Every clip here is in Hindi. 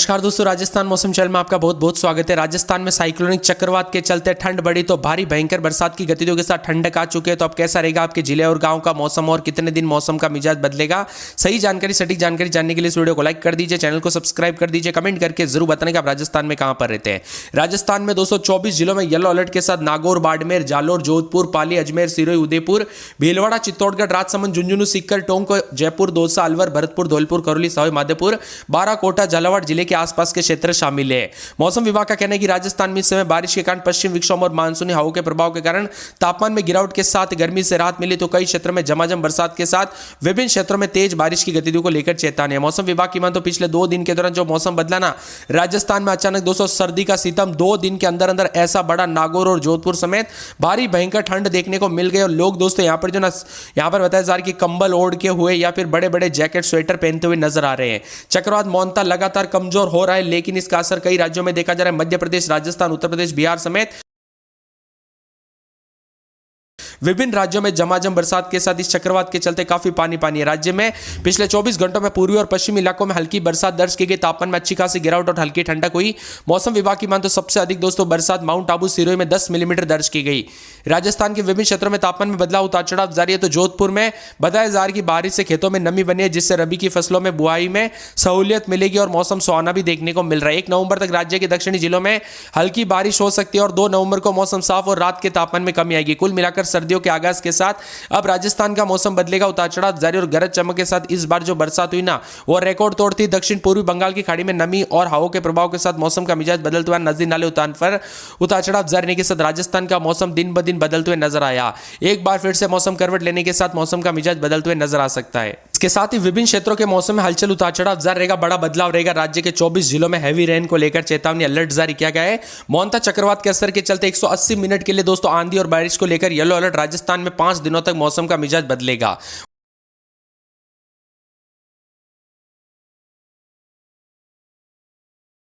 नमस्कार दोस्तों, राजस्थान मौसम चैनल में आपका बहुत बहुत स्वागत है। राजस्थान में साइक्लोनिक चक्रवात के चलते ठंड बढ़ी तो भारी भयंकर बरसात की गतिविधियों के साथ ठंडक आ चुके हैं। तो अब कैसा रहेगा आपके जिले और गांव का मौसम और कितने दिन मौसम का मिजाज बदलेगा, सही जानकारी सटीक जानकारी जानने के लिए इस वीडियो को लाइक कर दीजिए, चैनल को सब्सक्राइब कर दीजिए, कमेंट करके जरूर बताने कि आप राजस्थान में कहां पर रहते हैं। राजस्थान में दोस्तों 24 जिलों में येलो अलर्ट के साथ नागौर, बाड़मेर, जालोर, जोधपुर, पाली, अजमेर, सिरोही, उदयपुर, भीलवाड़ा, चित्तौड़गढ़, राजसमंद, झुंझुनू, सीकर, टोंक, जयपुर, दौसा, अलवर, भरतपुर, धौलपुर, करौली, सवाई माधोपुर, बाराकोटा, झालावाड़ जिले के आसपास के क्षेत्र शामिल है। मौसम विभाग का कहना है कि राजस्थान में इस समय बारिश के कारण पश्चिम विक्षोभ और मानसूनी हवाओं के प्रभाव के कारण तापमान में गिरावट के साथ गर्मी से राहत मिली तो कई क्षेत्रों में झमाझम बरसात के साथ विभिन्न क्षेत्रों में तेज बारिश की गतिविधियों को लेकर चेतावनी है। मौसम विभाग की माने तो पिछले 2 दिन के दौरान जो मौसम बदला ना, राजस्थान में अचानक दोस्तों सर्दी का सितम 2 दिन के अंदर अंदर ऐसा बड़ा, नागौर और जोधपुर समेत भारी भयंकर ठंड देखने को मिल गई। और लोग दोस्तों यहाँ पर जो ना यहाँ पर बताया जा रहा है कि कंबल ओढ़ के हुए या फिर बड़े बड़े जैकेट स्वेटर पहनते हुए नजर आ रहे हैं। चक्रवात मोंता लगातार कमजोर हो रहा है, लेकिन इसका असर कई राज्यों में देखा जा रहा है। मध्य प्रदेश, राजस्थान, उत्तर प्रदेश, बिहार समेत विभिन्न राज्यों में झमाझम बरसात के साथ इस चक्रवात के चलते काफी पानी है। राज्य में पिछले 24 घंटों में पूर्वी और पश्चिमी इलाकों में हल्की बरसात दर्ज की गई। तापमान में अच्छी खासी गिरावट और हल्की ठंडक हुई। मौसम विभाग की माने तो सबसे अधिक दोस्तों बरसात माउंट आबू, सिरोही में 10 मिलीमीटर दर्ज की गई। राजस्थान के विभिन्न क्षेत्रों में तापमान में बदलाव, उतार चढ़ाव जारी है। तो जोधपुर में बताया जा रहा है कि बारिश से खेतों में नमी बनी है, जिससे रबी की फसलों में बुआई में सहूलियत मिलेगी और मौसम सुहाना भी देखने को मिल रहा है। 1 नवंबर तक राज्य के दक्षिणी जिलों में हल्की बारिश हो सकती है और 2 नवंबर को मौसम साफ और रात के तापमान में कमी आएगी। कुल मिलाकर सर्दियों के आगाज के साथ अब राजस्थान का मौसम बदलेगा, उतार चढ़ाव जारी और गरज चमक के साथ। इस बार जो बरसात हुई ना, वो रिकॉर्ड तोड़ती। दक्षिण पूर्वी बंगाल की खाड़ी में नमी और हवाओं के प्रभाव के साथ मौसम का मिजाज बदलते हुए नदी नाले उतार पर उतार चढ़ाव जारी के साथ राजस्थान का मौसम दिन ब दिन बदलते हुए नजर आया। एक बार फिर से मौसम करवट लेने के साथ मौसम का मिजाज बदलते हुए नजर आ सकता है। इसके साथ ही विभिन्न क्षेत्रों के मौसम में हलचल, उतार चढ़ाव जारी रहेगा, बड़ा बदलाव रहेगा। राज्य के 24 जिलों में हैवी रेन को लेकर चेतावनी अलर्ट जारी किया गया है। मोंता चक्रवात के असर के चलते 180 मिनट के लिए दोस्तों आंधी और बारिश को लेकर येलो अलर्ट। राजस्थान में 5 दिनों तक मौसम का मिजाज बदलेगा।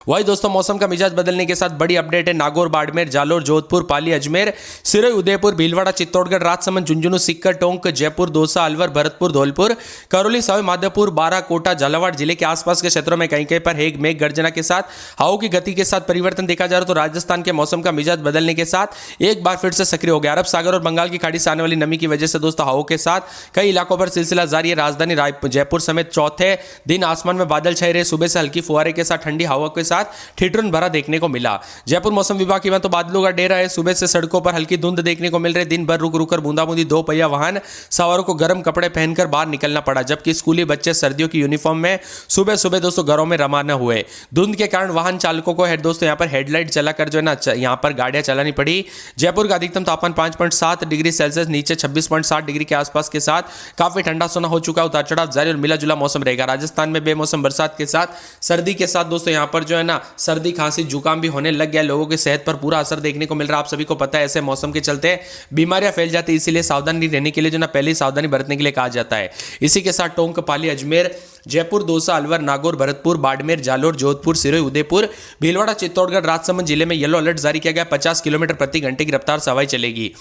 वही दोस्तों मौसम का मिजाज बदलने के साथ बड़ी अपडेट है। नागौर, बाड़मेर, जालोर, जोधपुर, पाली, अजमेर, सिरोही, उदयपुर, भीलवाड़ा, चित्तौड़गढ़, राजसमंद, झुंझुनू, सीकर, टोंक, जयपुर, दौसा, अलवर, भरतपुर, धौलपुर, करौली, सवाई माधोपुर, बाराकोटा, झालावाड़ जिले के आसपास के क्षेत्रों में कहीं कहीं पर मेघ गर्जना के साथ हवाओं की गति के साथ परिवर्तन देखा जा रहा है। तो राजस्थान के मौसम का मिजाज बदलने के साथ एक बार फिर से सक्रिय हो गया। अरब सागर और बंगाल की खाड़ी से आने वाली नमी की वजह से दोस्तों हवाओं के साथ कई इलाकों पर सिलसिला जारी है। राजधानी जयपुर समेत चौथे दिन आसमान में बादल छाए रहे। सुबह से हल्की फुहारे के साथ ठंडी हवा के साथ ठिठुरन भरा देखने को मिला। जयपुर मौसम विभाग की बात तो बादलों का डेरा है। सुबह से सड़कों पर हल्की धुंध देखने को मिल रही। दिन भर रुक रुक कर बूंदाबूंदी, 2 पहिया वाहन सवारों को गर्म कपड़े पहनकर बाहर निकलना पड़ा, जबकि स्कूली बच्चे सर्दियों की यूनिफॉर्म में सुबह सुबह दोस्तों घरों में रवाना हुए। धुंध के कारण वाहन चालकों को दोस्तों यहाँ पर हेडलाइट चलाकर जो है ना यहाँ पर गाड़ियां चलानी पड़ी। जयपुर का अधिकतम तापमान 5.7 डिग्री सेल्सियस नीचे 26.7 डिग्री के आसपास के साथ काफी ठंडा सोना हो चुका है। उतार चढ़ाव जारी और मिला जुला मौसम रहेगा। राजस्थान में बेमौसम बरसात के साथ सर्दी के साथ दोस्तों यहाँ पर जो है ना सर्दी, खांसी, जुकाम भी होने लग गया। लोगों की सेहत पर पूरा असर देखने को मिल रहा है। आप सभी को पता है ऐसे मौसम के चलते बीमारियां फैल जाती है, इसीलिए सावधानी रहने के लिए जो ना पहले ही सावधानी बरतने के लिए कहा जाता है। इसी के साथ टोंक, पाली, अजमेर, जयपुर, दौसा, अलवर, नागौर, भरतपुर, बाड़मेर, जालोर, जोधपुर, सिरोही, उदयपुर, भीलवाड़ा, चित्तौड़गढ़, राजसमंद जिले में येलो अलर्ट जारी किया गया। 50 किलोमीटर प्रति घंटे की रफ्तार से हवाएं चलेगी।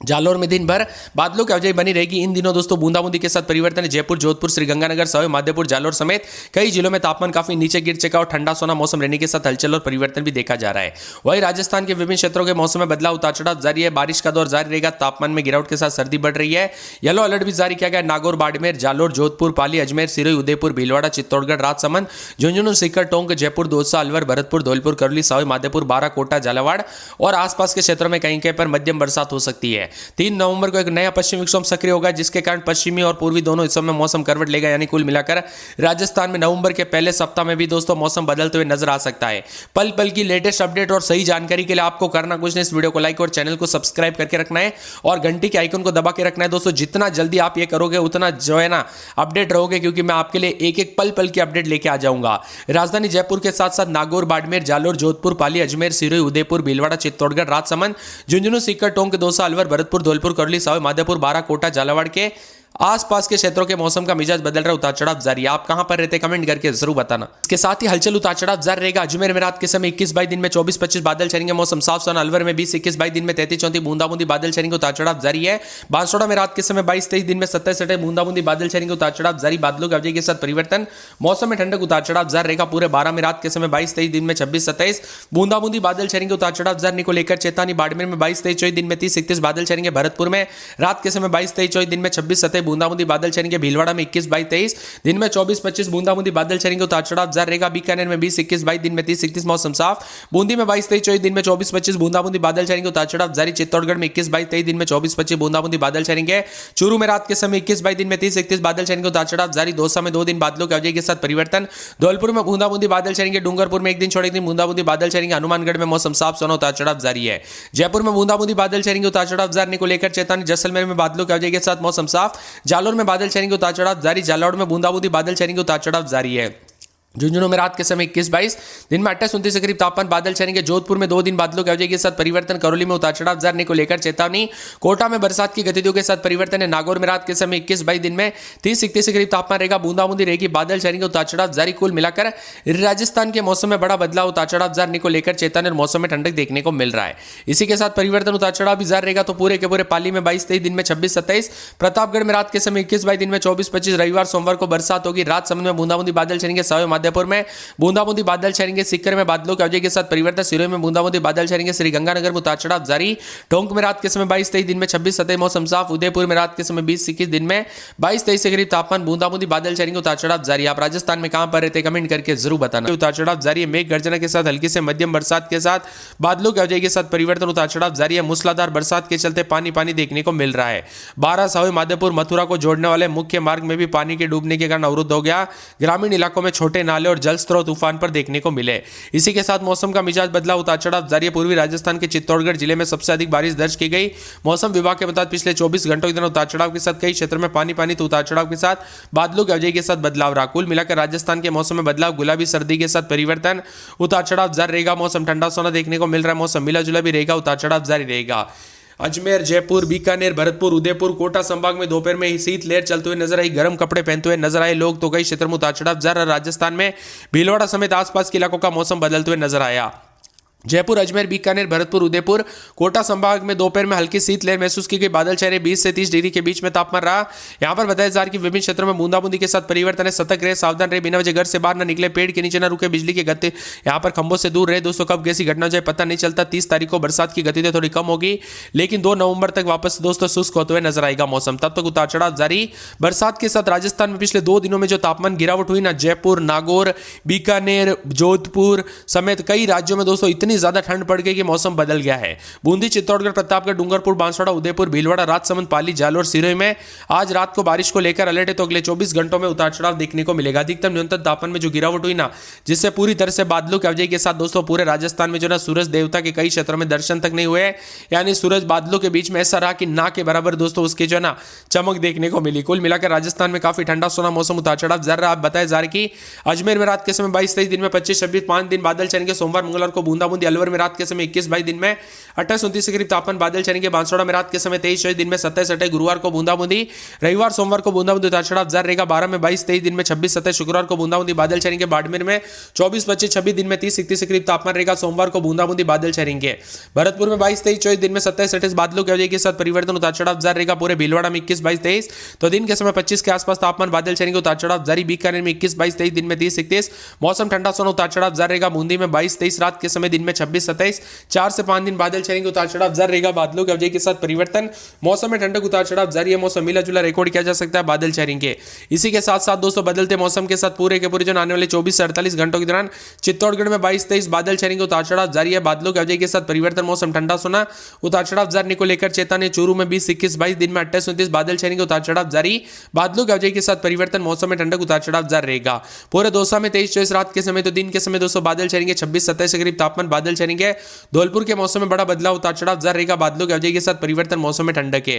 जालोर में दिन भर बादलों की आवाजाही बनी रहेगी। इन दिनों दोस्तों बूंदाबूंदी के साथ परिवर्तन है। जयपुर, जोधपुर, श्रीगंगानगर, सवाई माधोपुर, जालोर समेत कई जिलों में तापमान काफी नीचे गिर चुका और ठंडा सोना मौसम रहने के साथ हलचल और परिवर्तन भी देखा जा रहा है। वहीं राजस्थान के विभिन्न क्षेत्रों के मौसम में बदलाव, उतार चढ़ाव जारी है। बारिश का दौर जारी रहेगा। तापमान में गिरावट के साथ सर्दी बढ़ रही है। येलो अलर्ट भी जारी किया गया। नागौर, बाड़मेर, जालोर, जोधपुर, पाली, अजमेर, सिरोही, उदयपुर, भीलवाड़ा, चित्तौड़गढ़, राजसमंद, झुंझुनू, सीकर, टोंक, जयपुर, दौसा, अलवर, भरतपुर, धौलपुर, करौली, सवाई माधोपुर, बाराकोटा, झालावाड़ और आसपास के क्षेत्रों में कहीं कहीं पर मध्यम बरसात हो सकती है। 3 नवंबर को एक नया पश्चिमी विक्षोभ सक्रिय होगा, जिसके कारण पश्चिमी और पूर्वी दोनों हिस्सों में मौसम करवट लेगा। यानी कुल मिलाकर राजस्थान में नवंबर के पहले सप्ताह में भी दोस्तों मौसम बदलते हुए नजर आ सकता है। पल पल की लेटेस्ट अपडेट और सही जानकारी के लिए आपको करना कुछ नहीं, इस वीडियो को लाइक और चैनल को सब्सक्राइब करके रखना है और घंटी के आइकन को दबा के रखना है। दोस्तों जितना जल्दी आप ये करोगे उतना जो है ना अपडेट रहोगे, क्योंकि मैं आपके लिए एक एक पल पल की अपडेट लेके आ जाऊंगा। राजधानी जयपुर के साथ साथ नागौर, बाड़मेर, जालोर, जोधपुर, पाली, अजमेर, सिरोही, उदयपुर, भीलवाड़ा, चित्तौड़गढ़, राजसमंद, झुंझुनू, सीकर, टोंक, दौसा, अलवर, भरतपुर, धौलपुर, करौली, सवाई माधोपुर, बाराकोटा, झालावाड़ के आसपास के क्षेत्रों के मौसम का मिजाज बदल रहा, उतार चढ़ाव जारी। आप कहां पर रहते कमेंट करके जरूर बताना। इसके साथ ही हलचल उतार चढ़ाव जारी रहेगा। अजमेर में रात के समय 21-22, दिन में 24-25 बादल छाएंगे, मौसम साफ सोना। अलवर में 20-21, दिन में 33-34 बूंदाबूंदी बादल छाएंगे, उतार चढ़ाव जारी है। बांसवाड़ा में रात के समय 22-23, दिन में 27-28 बूंदाबूंदी बादल छाएंगे, उतार चढ़ाव जारी। बादलों की अवधि के साथ परिवर्तन, मौसम में ठंडक, उतार चढ़ाव जारी रहेगा। पूरे 12 में रात के समय 22-23, दिन में 26-27 बूंदाबूंदी बादल छाएंगे, उतार चढ़ाव जारी को लेकर चेतावनी। बाड़मेर में 22-23, दिन में 30-31 बादल छाएंगे। भरतपुर में रात के समय 22-23, दिन में 26-27 बूंदाबूंदी बादल छाएंगे। भीलवाड़ा में 21-22, दिन में 24-25 बूंदाबूंदी बादल छाएंगे, उतार चढ़ाव जारी रहेगा। बीकानेर में 20-21, दिन में 30-31 मौसम साफ। बूंदी में 22-23, दिन में 24-25 बूंदाबूंदी बादल छाएंगे, उतार चढ़ाव जारी। चित्तौड़गढ़ में 21-23, दिन में 24-25 बूंदाबूंदी बादल छाएंगे। चूरू में रात के समय 21-22, दिन में 30-31 बादल छाएंगे, उतार चढ़ाव जारी। दौसा में 2 दिन बादलों की अवधि के साथ परिवर्तन। धौलपुर में बूंदाबूंदी बादल छाएंगे। डूंगरपुर में 1 दिन छोड़े 1 दिन बूंदाबूंदी बादल छाएंगे। हनुमानगढ़ में मौसम साफ सोना, उतार चढ़ाव जारी है। जयपुर में बूंदाबूंदी बादल छाएंगे, उतार चढ़ाव जारी को लेकर चेतावनी। जैसलमेर में बादलों की अवधि के साथ मौसम साफ। जालोर में बादल छाएंगे, उतार चढ़ाव जारी। जालौर में बूंदाबूंदी बादल छाएंगे, उतार चढ़ाव जारी है। झुंझुनू में रात के समय 21-22, दिन में 28-29 के करीब तापमान बादल छाएंगे। जोधपुर में 2 दिन बादलों की अवधि के साथ परिवर्तन। करौली में उतार चढ़ाव जारी को लेकर चेतावनी। कोटा में बरसात की गतिविधियों के साथ परिवर्तन है। नागौर में रात के समय 21-22, दिन में 30-31 के करीब तापमान रहेगा। बूंदाबूंदी रहेगी, बादल छाएंगे, उतार चढ़ाव जारी। कुल मिलाकर राजस्थान के मौसम में बड़ा बदलाव, उतार चढ़ाव जारी को लेकर चेतावनी और मौसम में ठंडक देखने को मिल रहा है। इसी के साथ परिवर्तन, उतार चढ़ाव भी जारी रहेगा। तो पूरे के पूरे पाली में 22-23, दिन में 26-27, प्रतापगढ़ में रात के समय 21-22, दिन में 24-25, रविवार सोमवार को बरसात होगी। रात समूह में बूंदाबूंदी बादल छाएंगे। सवाई माधोपुर में बूंदाबूंदी बादल छाएंगे। सिक्कर में बादलों की अवधि के साथ परिवर्तन। सिरोही में बूंदाबूंदी बादल छाएंगे। श्रीगंगानगर में उतार चढ़ाव जारी। टोंक में रात के समय 22-23, दिन में 26-27 मौसम साफ। उदयपुर में रात के समय 20-21, दिन में 22-23 के करीब तापमान। बूंदाबूंदी बादल छाएंगे, उतार चढ़ाव जारी। आप राजस्थान में कहां पर रहते कमेंट करके जरूर बताना। उतार चढ़ाव जारी है। मेघ गर्जना के साथ हल्की से मध्यम बरसात के साथ बादलों की अवधि के साथ परिवर्तन, उतार चढ़ाव जारी है। मूसलाधार बरसात के चलते पानी पानी देखने को मिल रहा है। 12 सवाई माधोपुर मथुरा को जोड़ने वाले मुख्य मार्ग में भी पानी के डूबने के कारण अवरुद्ध हो गया। ग्रामीण इलाकों में छोटे नाले और जल स्रोत उफान पर देखने को मिले। इसी के साथ मौसम का मिजाज बदला, उतार चढ़ाव जारी है। पूर्वी राजस्थान के चित्तौड़गढ़ जिले में सबसे अधिक बारिश दर्ज की गई। मौसम विभाग के मुताबिक पिछले 24 घंटों के दौरान उतार चढ़ाव के साथ कई क्षेत्रों में पानी पानी तो उतार चढ़ाव के साथ बादलों की अवधि के साथ बदलाव रहा। कुल मिलाकर राजस्थान के मौसम में बदलाव, गुलाबी सर्दी के साथ परिवर्तन, उतार चढ़ाव जारी रहेगा। मौसम ठंडा सोना देखने को मिल रहा है। मौसम मिला जुला भी रहेगा, उतार चढ़ाव जारी रहेगा। अजमेर, जयपुर, बीकानेर, भरतपुर, उदयपुर, कोटा संभाग में दोपहर में शीतलहर चलते हुए नजर आई। गर्म कपड़े पहनते हुए नजर आए लोग। तो कई क्षेत्रों में उतार चढ़ाव जारी। राजस्थान में भीलवाड़ा समेत आसपास के इलाकों का मौसम बदलते हुए नजर आया। जयपुर, अजमेर, बीकानेर, भरतपुर, उदयपुर, कोटा संभाग में दोपहर में हल्की शीतलहर महसूस की गई। बादल छाए, 20 से 30 डिग्री के बीच में तापमान रहा। यहां पर बताया जा रहा है कि विभिन्न क्षेत्रों में बूंदाबूंदी के साथ परिवर्तन है। सतर्क रहे, सावधान रहे, बिना वजह घर से बाहर न निकले, पेड़ के नीचे न रुके, बिजली के गति यहां पर खंभों से दूर रहे। दोस्तों कब कैसी घटना हो जाए पता नहीं चलता। 30 तारीख को बरसात की गति थोड़ी कम होगी, लेकिन 2 नवंबर तक वापस दोस्तों शुष्क होते हुए नजर आएगा मौसम। तब तक उतार चढ़ाव जारी। बरसात के साथ राजस्थान में पिछले 2 दिनों में जो तापमान गिरावट हुई ना, जयपुर, नागौर, बीकानेर, जोधपुर समेत कई राज्यों में दोस्तों इतनी ज्यादा ठंड पड़ गई कि मौसम बदल गया है। बूंदी, चित्तौड़गढ़, प्रतापगढ़, डूंगरपुर, बांसवाड़ा, उदयपुर, भीलवाड़ा, राजसमंद, पाली, जालोर, सिरोही में आज रात को बारिश को लेकर अलर्ट है। तो अगले 24 घंटों में उतार चढ़ाव देखने को मिलेगा। अधिकतम न्यूनतम तापमान में जो गिरावट हुई ना, जिससे पूरी तरह से बादलों की अवधि के साथ दोस्तों पूरे राजस्थान में जो ना सूरज देवता के कई क्षेत्रों में दर्शन तक नहीं हुए। यानी सूरज बादलों के बीच में ऐसा रहा कि ना के बराबर दोस्तों उसके जो ना चमक देखने को मिली। कुल मिलाकर राजस्थान में काफी ठंडा सोना मौसम, उतार चढ़ाव जारी रहा। आप बताया जा रहा है कि अजमेर में रात के समय 22-23, दिन में 25-26 5 दिन बादल छाएंगे। सोमवार मंगलवार को बूंदाबूंदी। अलवर में रात के समय 21-22, दिन में 28-29 के करीब तापमान बादल छाएंगे। बांसवाड़ा में रात के समय 23-24, दिन में 27-28, गुरुवार को बूंदाबूंदी। रविवार सोमवार को बूंदाबूंदी, उतार चढ़ाव जारी रहेगा। 12 में 22-23, दिन में 26-27, शुक्रवार को बूंदाबूंदी बादल छाएंगे। बाड़मेर में 24-25-26, दिन में 30-31 के करीब तापमान रहेगा। सोमवार को बूंदाबूंदी बादल छाएंगे। भरतपुर में 22-23-24, दिन में 27-28 बादलों की अवधि के साथ परिवर्तन, उतार चढ़ाव जारी रहेगा। पूरे भीलवाड़ा में 21-22-23 तो दिन के समय 25 के आसपास तापमान बादल छाएंगे, उतार चढ़ाव जारी। बीकानेर में 21-22-23, दिन में 30-31 मौसम ठंडा सोना, उतार चढ़ाव जारी रहेगा। बूंदी में 22-23 रात के समय, दिन में 26-27 4 से 5 दिन बादल छाएंगे, उतार चढ़ाव जारी रहेगा। बादलों की अवधि के साथ परिवर्तन, मौसम में ठंडक, उतार चढ़ाव जारी है। मौसम मिला जुला रिकॉर्ड किया जा सकता है, बादल छाएंगे। इसी के साथ साथ दोस्तों बदलते मौसम के साथ पूरे के पूरे जो आने वाले 24 से 48 घंटों के दौरान चित्तौड़गढ़ में 22-23 बादल छाएंगे, उतार चढ़ाव जारी है। बादलों की अवधि के साथ परिवर्तन, मौसम ठंडा सोना, उतार चढ़ाव जारी को लेकर चेतावनी। चूरू में 20-21-22, दिन में 28-29 बादल छाएंगे, उतार चढ़ाव जारी। बादलों की अवधि के साथ परिवर्तन, मौसम में ठंडक, उतार चढ़ाव जारी रहेगा। पूरे दौसा में 23-24 रात के समय तो दिन के समय दोस्तों बादल छाएंगे। 26-27 के करीब तापमान बादल छाएंगे। धौलपुर के मौसम में बड़ा बदलाव, उतार चढ़ाव जारी रहेगा। बादलों की अवधि के साथ परिवर्तन, मौसम में ठंडक है।